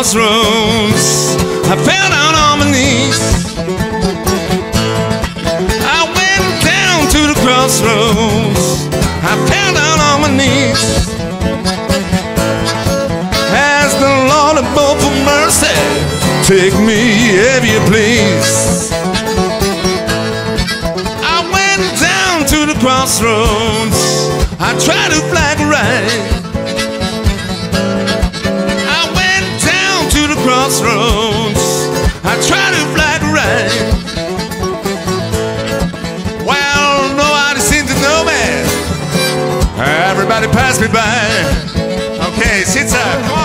crossroads, I fell down on my knees. I went down to the crossroads, I fell down on my knees. Ask the Lord above for mercy, take me if you please. I went down to the crossroads, I tried to flag right. I went down to the crossroads, I tried to flag right. Well, nobody seemed to know me, everybody passed me by. Okay, sit tight, come on.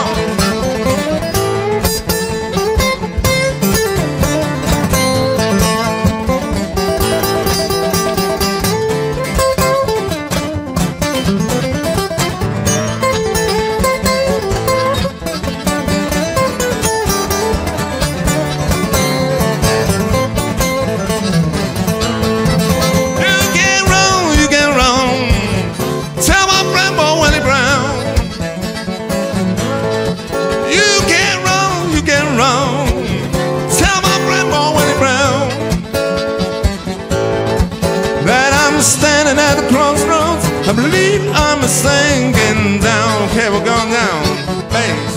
Standing at the crossroads, I believe I'm sinking down. Okay, we're going down. Bass.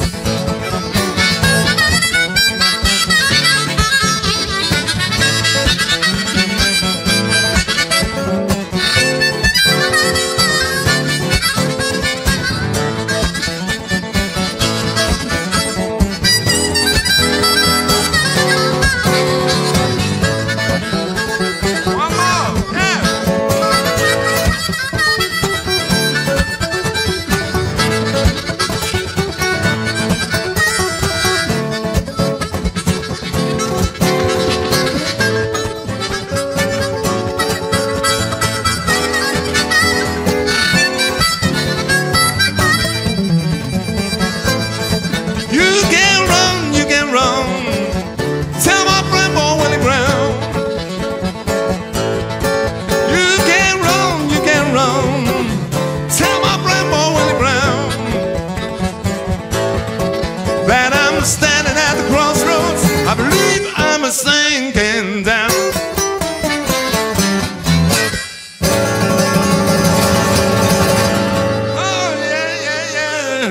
Standing at the crossroads, I believe I'm sinking down. Oh yeah, yeah, yeah.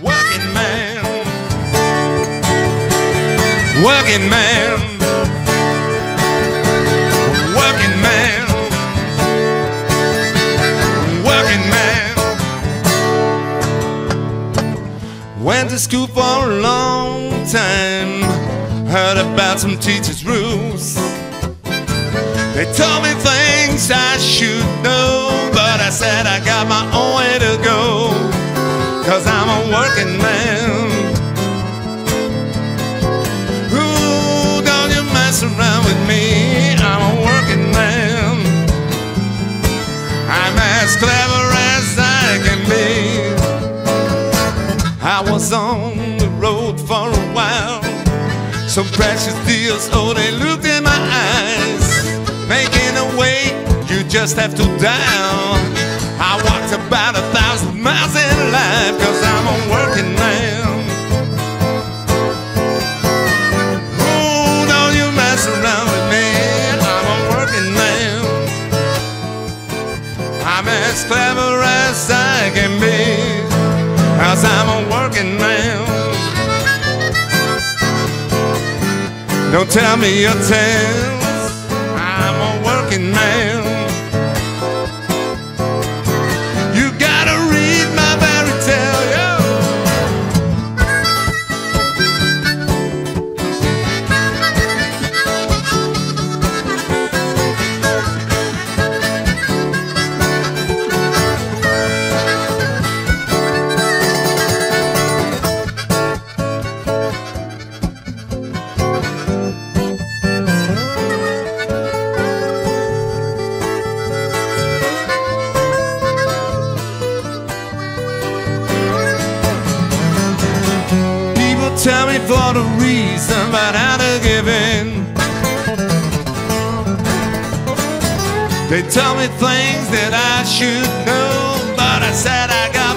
Working man, working man, working man. Went to school for a long time, heard about some teachers' rules. They told me things I should know, but I said I got my own way to go, 'cause I'm a working man. Ooh, don't you mess around with me, I'm a working man. I'm as clever as I can be. I was on the road for a while, some precious deals, oh they looked in my eyes. Making a way, you just have to dial. I walked about 1,000 miles in life, 'cause I'm a working man. Oh, don't you mess around with me, I'm a working man. I'm as clever as I can be, 'cause I'm a working man. Don't tell me your tales, I'm a working man. You gotta read my fairy tale, yo. Tell me for the reason, but how to give in. They tell me things that I should know, but I said I got